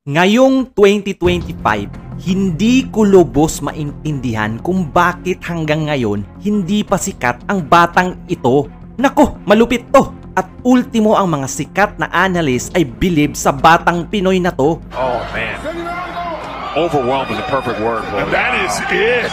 Ngayong 2025, hindi ko lubos maintindihan kung bakit hanggang ngayon hindi pa sikat ang batang ito. Nako, malupit to! At ultimo ang mga sikat na analyst ay believe sa batang Pinoy na to. Oh man, overwhelmed is a perfect word. And that is it!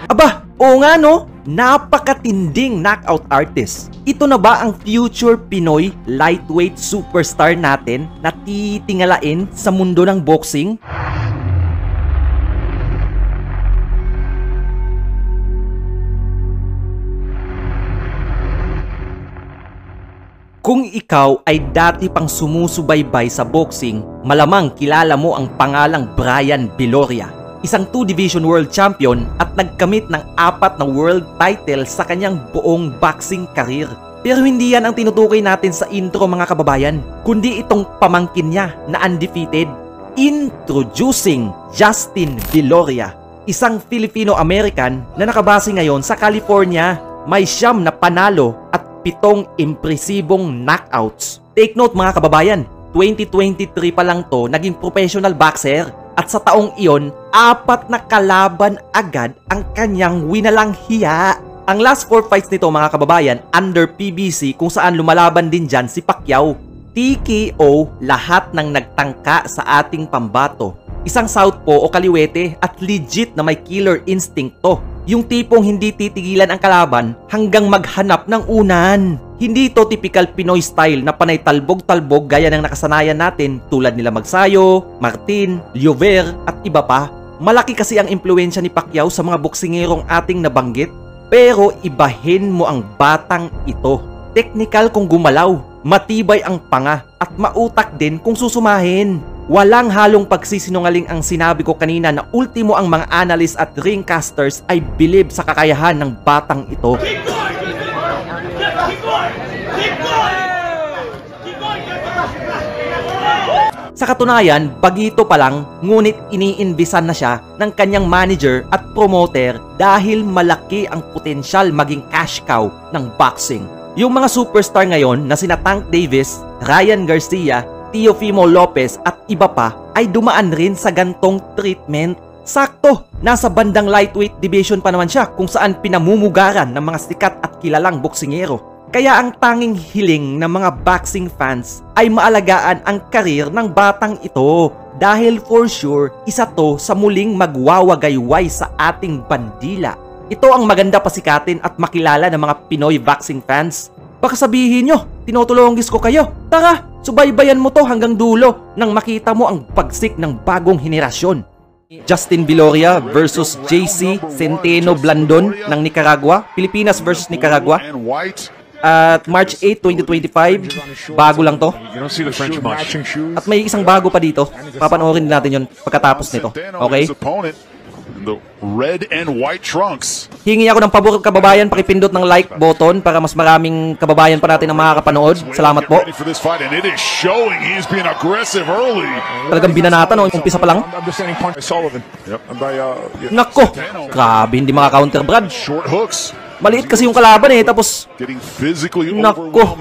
Aba, oo nga no, napakatinding knockout artist. Ito na ba ang future Pinoy lightweight superstar natin na titingalain sa mundo ng boxing? Kung ikaw ay dati pang sumusubaybay sa boxing, malamang kilala mo ang pangalang Bryan Viloria. Isang 2-division world champion at nagkamit ng 4 na world title sa kanyang buong boxing career. Pero hindi yan ang tinutukoy natin sa intro mga kababayan, kundi itong pamangkin niya na undefeated. Introducing Justin Viloria, isang Filipino-American na nakabase ngayon sa California. May 9 na panalo at 7 impresibong knockouts. Take note mga kababayan, 2023 pa lang to naging professional boxer at sa taong iyon, 4 na kalaban agad ang kanyang winalang hiya. Ang last 4 fights nito mga kababayan under PBC kung saan lumalaban din dyan si Pacquiao. TKO lahat ng nagtangka sa ating pambato. Isang southpaw o kaliwete at legit na may killer instinct to. Yung tipong hindi titigilan ang kalaban hanggang maghanap ng unan. Hindi ito typical Pinoy style na panay talbog-talbog gaya ng nakasanayan natin tulad nila Magsayo, Martin, Liover at iba pa. Malaki kasi ang impluensya ni Pacquiao sa mga boksingerong ating nabanggit. Pero ibahin mo ang batang ito. Technical kung gumalaw, matibay ang panga at mautak din kung susumahin. Walang halong pagsisinungaling ang sinabi ko kanina na ultimo ang mga analysts at ringcasters ay believe sa kakayahan ng batang ito. Sa katunayan, bagito pa lang, ngunit iniinvisan na siya ng kanyang manager at promoter dahil malaki ang potensyal maging cash cow ng boxing. Yung mga superstar ngayon na sina Tank Davis, Ryan Garcia, Teofimo Lopez at iba pa ay dumaan rin sa gantong treatment. Sakto, nasa bandang lightweight division pa naman siya kung saan pinamumugaran ng mga sikat at kilalang boksingero. Kaya ang tanging hiling ng mga boxing fans ay maalagaan ang karir ng batang ito dahil for sure isa to sa muling magwawagayway sa ating bandila. Ito ang maganda pasikatin at makilala ng mga Pinoy boxing fans. Baka sabihin nyo, tinutulunggis ko kayo. Tara, subaybayan mo to hanggang dulo nang makita mo ang pagsik ng bagong henerasyon. Justin Viloria versus JC Centeno Blandon ng Nicaragua, Pilipinas versus Nicaragua. At March 8, 2025, bago lang to. At may isang bago pa dito. Papanoorin natin yon pagkatapos nito. Okay? The red and white trunks. Hingi ako ng pabor kababayan, pakipindot ng like button para mas maraming kababayan pa natin ang makakapanood. Salamat po. Talagang binanatan o umpisa pa lang. Nako, grabe hindi maka-counter Brad. Maliit kasi yung kalaban eh, tapos nako,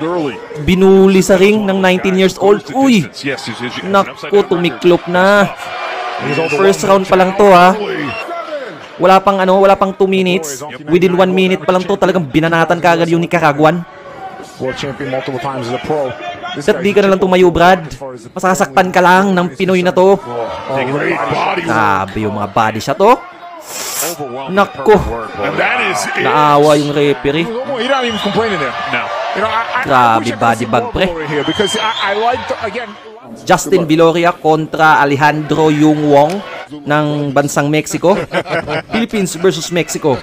binuli sa ring ng 19 years old. Uy, nako, tumiklop na. First round pa lang to ha. Wala pang 2 minutes. Within 1 minute pa lang to, talagang binanatan kagad yung Nicaraguan. At di ka na lang tumayo, Brad. Masasaktan ka lang ng Pinoy na to. Grabe yung mga body shot to. Nako, naawa yung referee. Grabe body bag pre. Justin Viloria kontra Alejandro Yung Wong ng bansang Mexico. Philippines versus Mexico.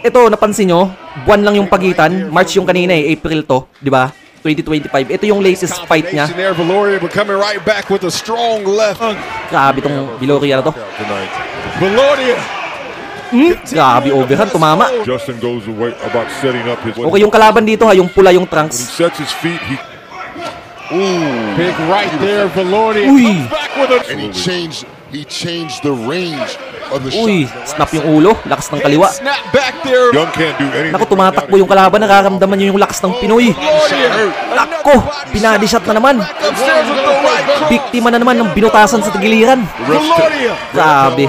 Ito, napansin nyo, buwan lang yung pagitan. March yung kanina eh, April to, di ba? 2025. Ito yung latest fight niya. Grabe tong Viloria na to. Grabe overhand, tumama. Okay yung kalaban dito ha, yung pula yung trunks. Big right there, Viloria. Uy. And he changed the range Uy, snap yung ulo. Lakas ng kaliwa. Young can't do anything. Naku, tumatakbo yung kalaban. Nakaramdaman nyo yung lakas ng Pinoy. Nako, pinadi shot na naman. Biktima na naman ng binutasan sa tagiliran. Grabe.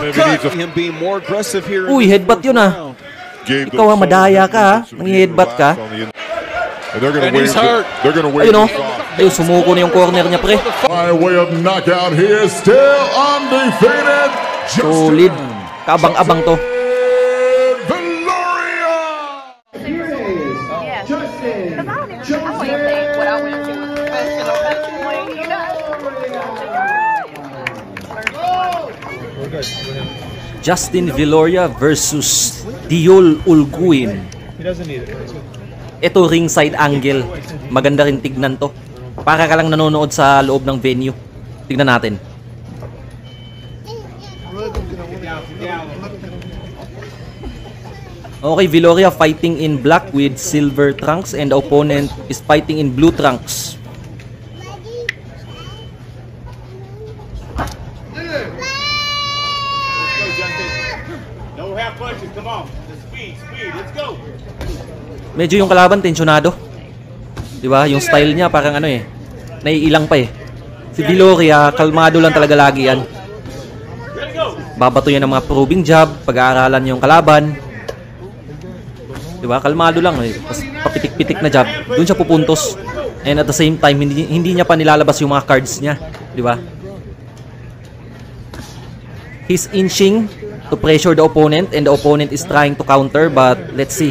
Uy, headbutt yun ah. Ikaw ang madaya ka ha. Nang-headbutt ka. Ayun o. Ayun, sumuko na yung corner niya pre. By way of knockout, he is still undefeated. Solid. Kaabang-abang to. Viloria! Yeah. Because I don't even think what I went to was professional wrestling, you know? Justin Viloria versus Diol Ulguin. Ito ringside angle. Maganda rin tignan to. Para ka lang nanonood sa loob ng venue. Tignan natin. Okay, Viloria fighting in black with silver trunks and the opponent is fighting in blue trunks. Medyo yung kalaban tensyonado. 'Di ba? Yung style niya parang ano eh. Naiilang pa eh. Si Viloria, kalmado lang talaga lagi yan. Babato yan ng mga probing jab, pag-aaralan yung kalaban. 'Di ba? Kalmado lang eh. Tapos papitik-pitik na jab, doon siya pupuntos. And at the same time, hindi niya pa nilalabas yung mga cards niya, 'di ba? He's inching to pressure the opponent and the opponent is trying to counter, but let's see.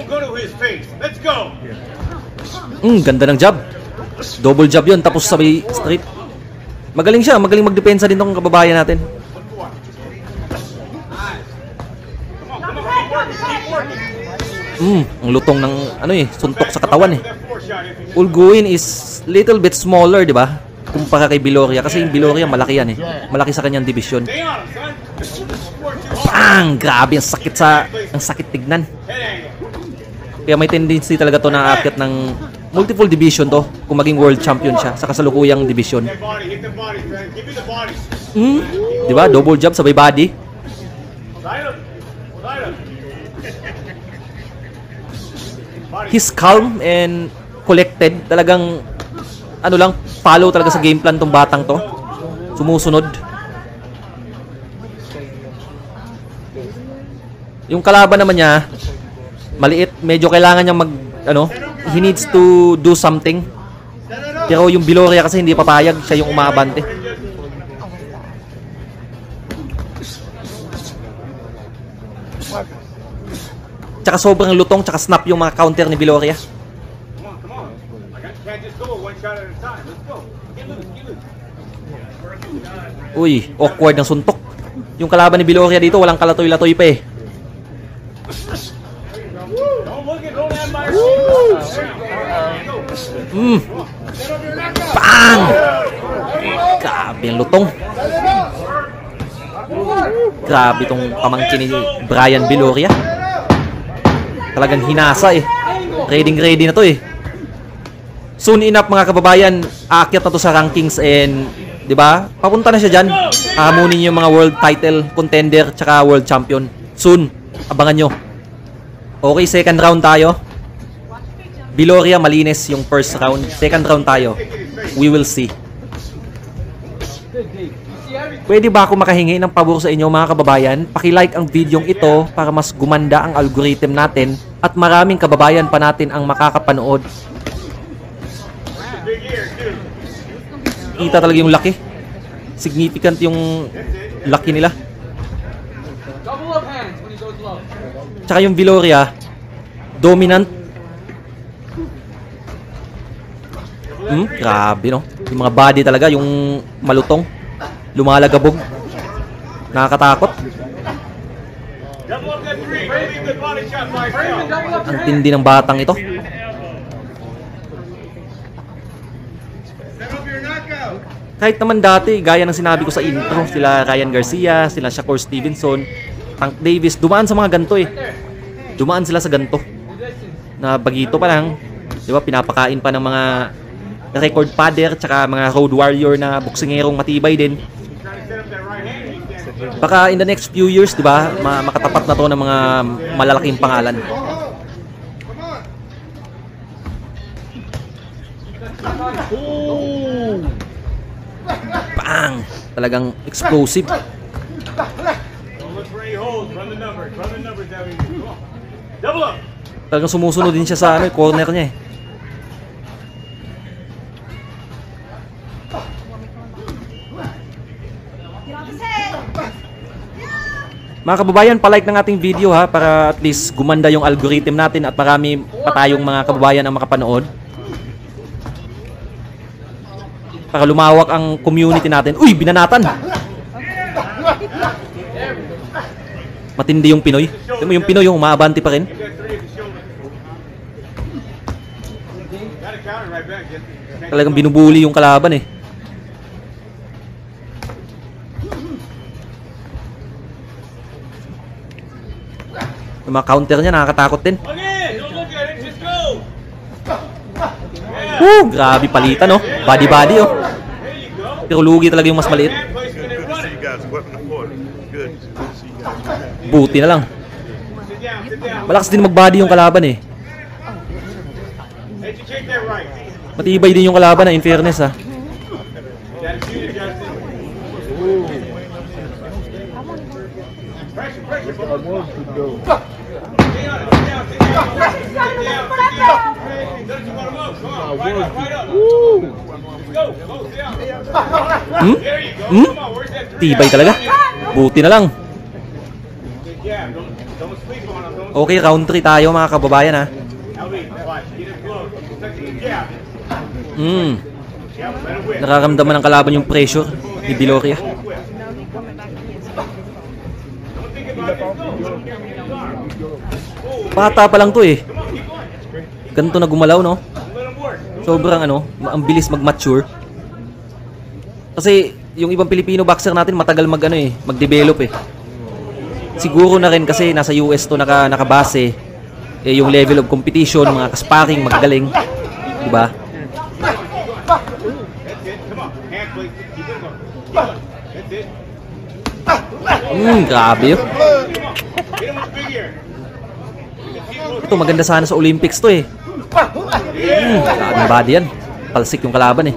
Go to his face. Let's go. Ganda ng jab. Double jab 'yun tapos sabay straight. Magaling siya, magaling magdepensa din tong kababayan natin. Ang lutong ng ano eh, suntok sa katawan eh. Ulguin is little bit smaller, 'di ba? Kumpara kay Viloria kasi yung Viloria malaki yan eh. Malaki sa kanyang division. Bang! Grabe ang sakit tignan. Kaya may tendency talaga to na aakyat ng multiple division to kung maging world champion siya sa kasalukuyang division. Di ba? Double jab sabay body. He's calm and collected. Talagang ano lang, follow talaga sa game plan tong batang to. Sumusunod. Yung kalaban naman niya maliit, medyo kailangan niyang he needs to do something. Pero yung Viloria kasi hindi papayag, siya yung umaabante. Tsaka sobrang lutong, tsaka snap yung mga counter ni Viloria. Uy, awkward ng suntok. Yung kalaban ni Viloria dito, walang kalatoy-latoy pa eh. Bang! Grabe ang lutong. Grabe itong pamangkin ni Brian Viloria. Talagang hinasa eh. Ready na to eh. Soon enough mga kababayan, aakyat na to sa rankings and 'di ba? Papunta na siya diyan. Hamunin niyo yung mga world title contender tsaka world champion. Soon, abangan nyo. Okay, second round tayo. Viloria malinis yung first round. Second round tayo. We will see. Pwede ba ako makahingi ng pabor sa inyo mga kababayan? Paki-like ang videong ito para mas gumanda ang algorithm natin at maraming kababayan pa natin ang makakapanood. Kita talaga yung laki. Significant yung laki nila. Tsaka yung Viloria, dominant. Grabe no. Yung mga body talaga, yung malutong, lumalagabog. Nakakatakot. Ang tindi ng batang ito. Kahit naman dati, gaya ng sinabi ko sa intro, sila Ryan Garcia, sila Shakur Stevenson, Tank Davis, dumaan sa mga ganto eh. Dumaan sila sa ganto. Na bagito pa lang, di ba, pinapakain pa ng mga record padder, tsaka mga road warrior na boksingerong matibay din. Baka in the next few years, di ba, makatapat na to ng mga malalaking pangalan. Bang! Talagang explosive. Don't look for any holes. Run the numbers. Run the numbers down here. Come on. Double up. Talagang sumusunod din siya sa ano, corner niya eh. Mga kababayan, palike ng ating video ha, para at least gumanda yung algorithm natin at marami pa tayong mga kababayan ang makapanood. Para lumawak ang community natin. Uy, binanatan! Matindi yung Pinoy. Tignan mo yung Pinoy, yung umaabanti pa rin. You got 3 at the shoulder. Got a counter right back. Just Talagang binubuli yung kalaban eh. Yung mga counter niya, nakakatakot din. again. Don't look at it. Just go. Grabe palitan oh. Body-body oh. There you go. Pero lugi talaga yung mas maliit. Hand placement and run it. guys. Weapon the floor. Good. Good to see you guys. Buti na lang. Sit down. Sit down. Malakas din mag-body yung kalaban eh. Educate that right. Matibay din yung kalaban in fairness ha. That's you, Justin. Pressure, pressure. Stay on it. Stay down. Stay down. Stay down. Don't you want to move? Come on. Right up. Right up. Go. Go. Stay down. There you go. Come on. Where's that 3? Tibay talaga. Buti na lang. Yeah. Don't sleep on him. Don't. Okay, round 3 tayo mga kababayan ha. Ellie, watch. Get it close. Touching the jab. Hmm. Jab. Let it whip. Nararamdaman ng kalaban yung pressure ni Viloria. Don't think about it. Go. Bata pa lang to eh. Ganito na gumalaw no. Let him work. Sobrang ano, ang bilis mag-mature. Kasi yung ibang Pilipino boxer natin matagal mag-develop eh. Siguro na rin kasi nasa US to nakabase eh, yung level of competition, mga kasparing, magagaling. Diba? That's it. Come on. Hand plate. Keep it going. Keep it. That's it. Grabe yun. Come on. Hit him with the big ear. Ito maganda sana sa Olympics to eh. Grabing body yan. Palsik yung kalaban eh.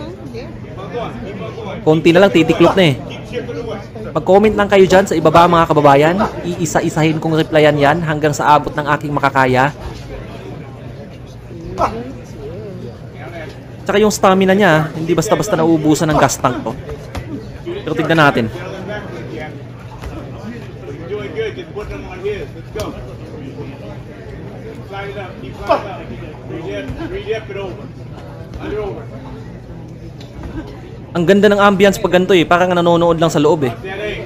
Konti na lang titiklop na eh. Mag-comment lang kayo dyan sa ibaba mga kababayan. Iisa-isahin kong replyan yan hanggang sa abot ng aking makakaya. Tsaka yung stamina niya, hindi basta-basta nauubusan ng gas tank to. Pero tignan natin. You're doing good. Just put them on his. Let's go. Slide it up. Keep sliding up. Re-dip it over. Under over. Ang ganda ng ambience pag ganito eh. Parang nanonood lang sa loob eh. That A.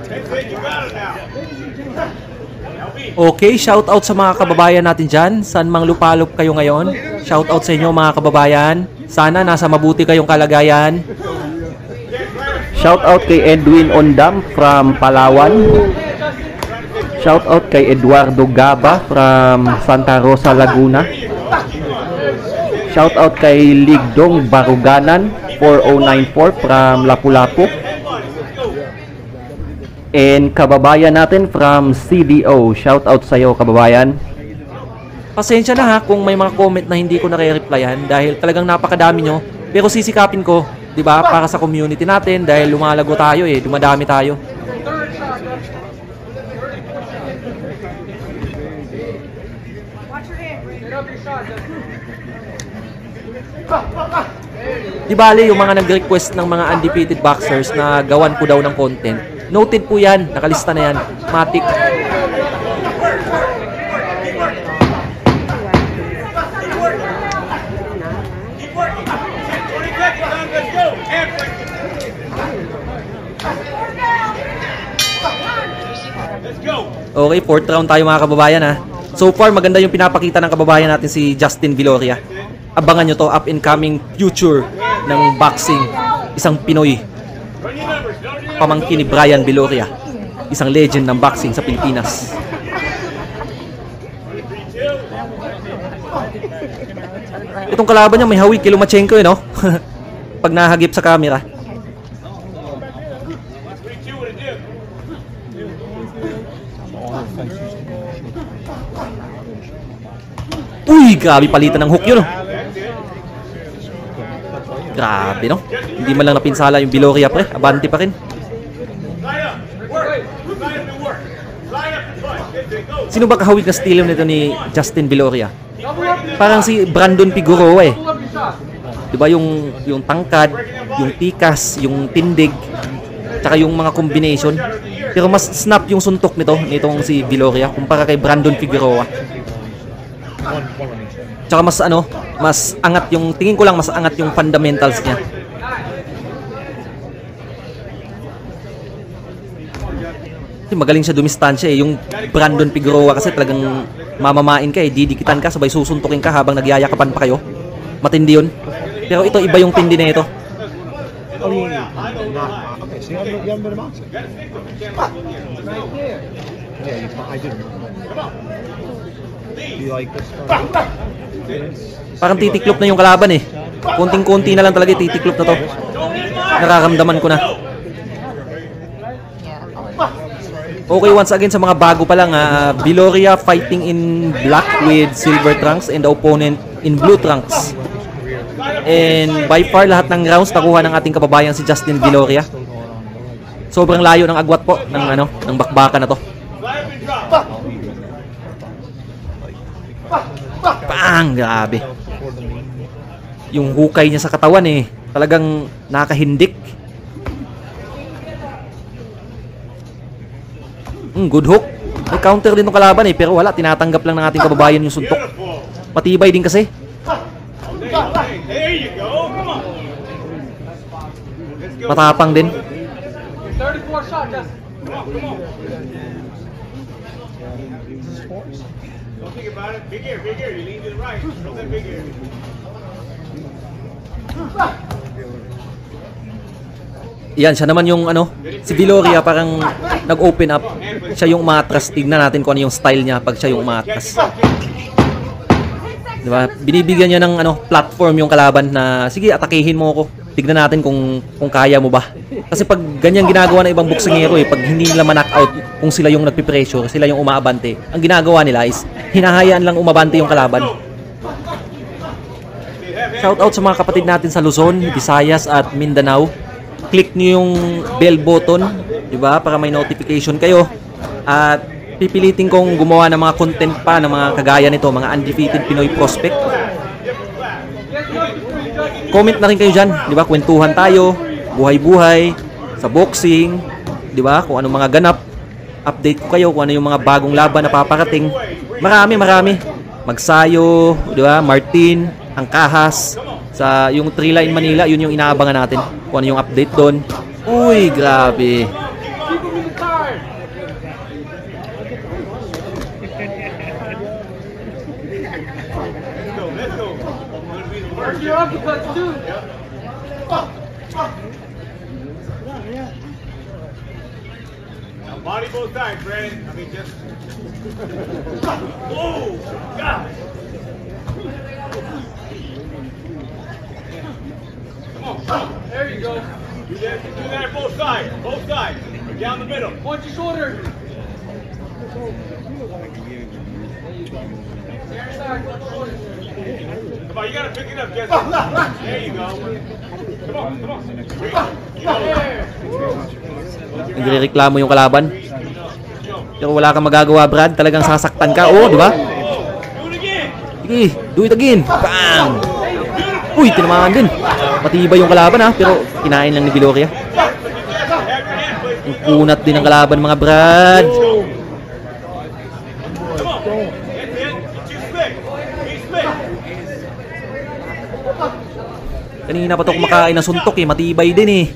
That's it. You got it now. Okay, shout out sa mga kababayan natin dyan. Saan mang lupalop kayo ngayon. Shout out sa inyo mga kababayan. Sana nasa mabuti kayong kalagayan. Shout out kay Edwin Ondam from Palawan. Shout out kay Eduardo Gaba from Santa Rosa, Laguna. Shout out kay Ligdong Baruganan 4094 from Lapu-Lapu. And kababayan natin from CDO. Shout out sa iyo kababayan. Pasensya na ha kung may mga comment na hindi ko nare-replyan dahil talagang napakadami nyo. Pero sisikapin ko, 'di ba, para sa community natin dahil lumalago tayo eh, dumadami tayo. Di bale yung mga nag-request ng mga undefeated boxers na gawan ko daw ng content. Noted po yan, nakalista na yan. Matik. Okay, 4th round tayo mga kababayan ha. So far maganda yung pinapakita ng kababayan natin si Justin Viloria. Abangan nyo to, up and coming future ng boxing. Isang Pinoy. Pamangkin ni Brian Viloria. isang legend ng boxing sa Pilipinas. Itong kalaban niya may hawig kay Lomachenko, no? Pag nahagip sa camera. Uy, grabe palitan ng hook yun, no? Grabe, no? Hindi man lang napinsala yung Viloria, pre. Abante pa rin. Sino ba kahawig na stilo nito ni Justin Viloria? Parang si Brandon Figueroa, eh. Diba yung tangkad, yung tikas, yung tindig, tsaka yung mga combination. Pero mas snap yung suntok nitong si Viloria kumpara kay Brandon Figueroa. Tsaka mas angat yung, tingin ko lang mas angat yung fundamentals niya. Kasi magaling siya dumistansya, eh. Yung Brandon Figueroa kasi talagang mamamain ka, eh. Didikitan ka, sabay susuntukin ka habang nagyayakapan pa kayo. Matindi yun. Pero ito, iba yung tindi na ito. Okay, so you haven't been a boxer? Yeah, I didn't. Do you like this? Parang titiklop na yung kalaban, eh. Konting-konti na lang talaga titiklop na to. Nararamdaman ko na. Okay, once again sa mga bago pa lang, Viloria fighting in black with silver trunks and the opponent in blue trunks. And by far lahat ng rounds nakuha ng ating kababayan si Justin Viloria. Sobrang layo ng agwat po ng bakbakan na to. Bang! Grabe. Yung hukay niya sa katawan, eh, talagang nakahindik. Good hook. May counter din ng kalaban, eh, pero wala, tinatanggap lang ng ating kababayan yung suntok. Matibay din kasi. Matapang din. 34 shot, just. Don't think about it. Big ear. You lean to the right. Don't that big ear. Yan, siya naman yung si Viloria parang nag-open up. Siya yung umatras. Tignan natin kung ano yung style niya pag siya yung umatras. Diba? Binibigyan niya ng platform yung kalaban na sige, atakihin mo ako. Tignan natin kung kaya mo ba. Kasi pag ganyan ginagawa ng ibang boksingero, pag hindi nila ma-knockout, kung sila yung nagpipressure, sila yung umaabante, ang ginagawa nila is hinahayaan lang umabante yung kalaban. Shoutout sa mga kapatid natin sa Luzon, Visayas at Mindanao. Click nyo yung bell button, diba? Para may notification kayo. At pipilitin kong gumawa ng mga content pa ng mga kagaya nito, mga undefeated Pinoy prospect. Comment na rin kayo dyan, di ba? Kwentuhan tayo, buhay-buhay, sa boxing, di ba? Kung anong mga ganap, update ko kayo kung ano yung mga bagong laban na paparating. Marami. Magsayo, di ba? Martin, Angkahas, sa yung 3 Line Manila, yun yung inaabangan natin. Kung ano yung update doon. Uy, grabe. Your uppercuts too. Now body both sides, Brandon. I mean, just. Oh, God. Come on. There you go. Do that both sides. Both sides. Down the middle. Point your shoulder. Come on, you gotta pick it up, Jesse. There you go. Come on. Nagrereklamo yung kalaban. Pero wala kang magagawa, Brad. Talagang sasaktan ka. Oh, di ba? Sige, do it again. Bang! Uy, tinamaan din. Matibay yung kalaban, ha. Pero kinain lang ni Viloria. Ang kunat din ang kalaban, mga Brad. Kanina pa ito kumakain ng suntok, matibay din, eh.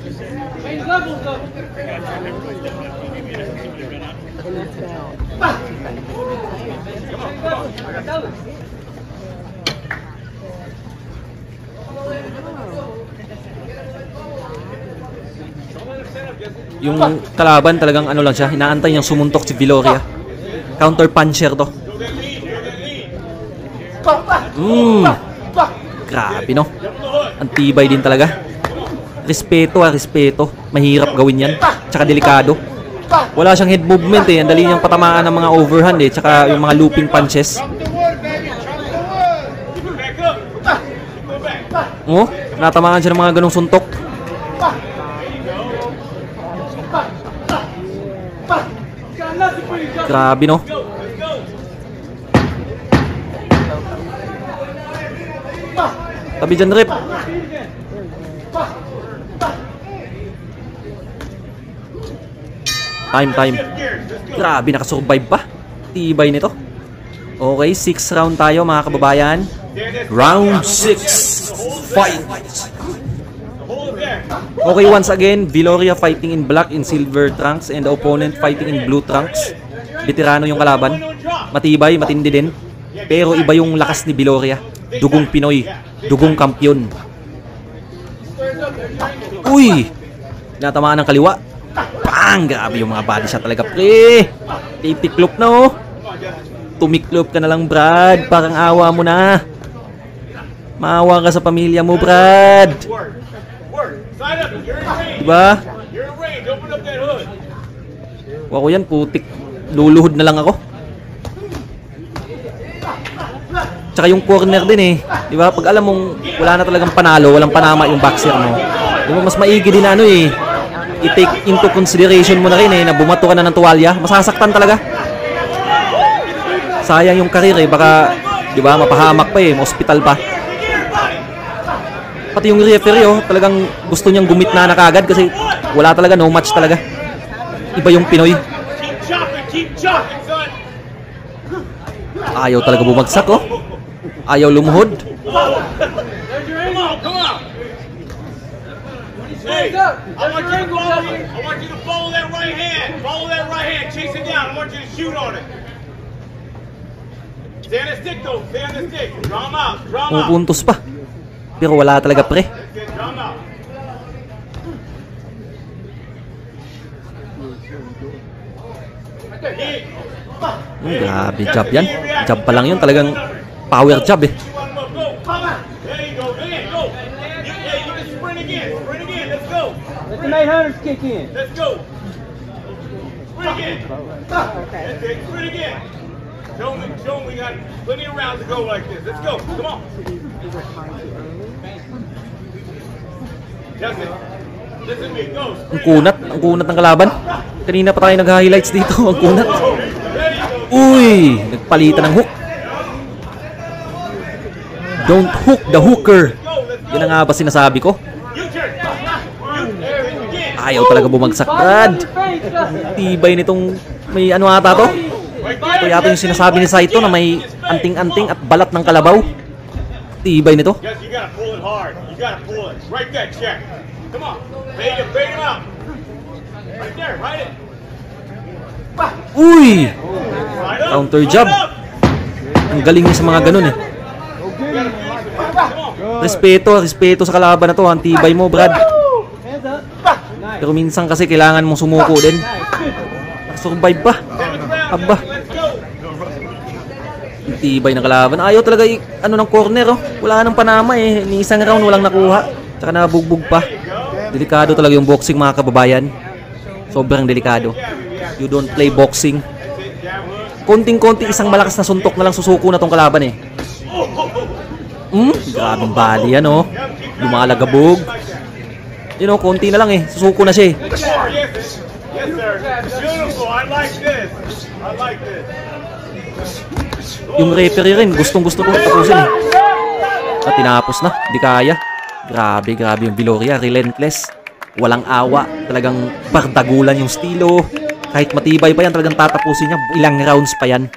Yung kalaban talagang ano lang siya, inaantay niyang sumuntok si Viloria. Counter puncher to. Grabe no. Ang tibay din talaga. Respeto respeto. Mahirap gawin yan. Tsaka delikado. Wala siyang head movement eh. Ang dali niyang patamaan ng mga overhand eh. Tsaka yung mga looping punches. Oh, natamaan siya ng mga ganong suntok. Grabe no. Tabi dyan, Rip. Time. Grabe, nakasurvive pa. Tibay nito. Okay, 6th round tayo mga kababayan. Round 6. Fight! Okay, once again, Viloria fighting in black in silver trunks and the opponent fighting in blue trunks. Veterano yung kalaban. Matibay, matindi din. Pero iba yung lakas ni Viloria. Dugong Pinoy. Dugong kampyon. Uy! Natamaan ng kaliwa. Bang! Grabe yung mga body shot talaga, pre. Titiklop na oh. Tumiklop ka na lang, Brad. Parang awa mo na. Maawa ka sa pamilya mo, Brad. Diba? Wako yan, putik. Luluhod na lang ako. Tsaka yung corner din eh. Diba? Pag alam mong wala na talagang panalo, walang panama yung boxer mo, diba, mas maigi din na ano eh. I-take into consideration mo na rin eh, na bumato ka na ng tuwalya. Masasaktan talaga. Sayang yung karir eh. Baka, diba, mapahamak pa eh. Ma-hospital pa. Pati yung referee oh, talagang gusto niyang gumitna na kagad kasi wala talaga, no match talaga. Iba yung Pinoy. Ayaw talaga bumagsak oh. Ayaw lumuhod. Hey, I want you to follow that right hand. Follow that right hand. Chase it down. I want you to shoot on it. Stay on the stick though. Stay on the stick. Draw him out. Draw him out. Pupuntos pa. Pero wala talaga, pre. Draw him out. Grabe job yan. Job pa lang yun. Talagang power job eh. There you go. There, go. You can sprint again. Sprint again. Let's go. Let the 900s kick in. Let's go. Sprint again. That's it. Sprint again. Show them we got plenty of rounds to go like this. Let's go. Come on. That's it. Listen to me. Go. Ang kunat ng kalaban. Kanina pa tayo nag-highlights dito. Ang kunat. Uy! Nagpalitan ng hook. Don't hook the hooker. Yan ang nga ba sinasabi ko? Ayaw talaga bumagsak, Brad. Tibay nitong may ano ata to. Ito yata yung sinasabi ni Saito na may anting-anting at balat ng kalabaw. Tibay nito. You gotta pull it hard. You gotta pull it. Right there, check. Come on. Bait him out. Right there, right it. Uy! Counter jab. Ang galing niya sa mga ganun eh. Respeto sa kalaban na to. Ang tibay mo, Brad. Pero minsan kasi kailangan mong sumuko din. Nakasurvive pa. Aba. Ang tibay ng kalaban. Ayaw talaga ano ng corner oh. Wala nang panama eh. Ni isang round walang nakuha. Tsaka nabugbog pa. Delikado talaga yung boxing, mga kababayan. Sobrang delikado. You don't play boxing. Konting-konti isang malakas na suntok na lang susuko na tong kalaban eh. Grabing body yan oh. Lumalagabog. You know, konti na lang eh. Susuko na siya eh. Yes, sir. Beautiful. I like this. I like this. Yung referee rin, gustong-gusto ko tapusin eh. At tinapos na, di kaya. Grabe yung Viloria, relentless. Walang awa, talagang bardagulan yung estilo. Kahit matibay pa yan, talagang tatapusin niya. Ilang rounds pa yan.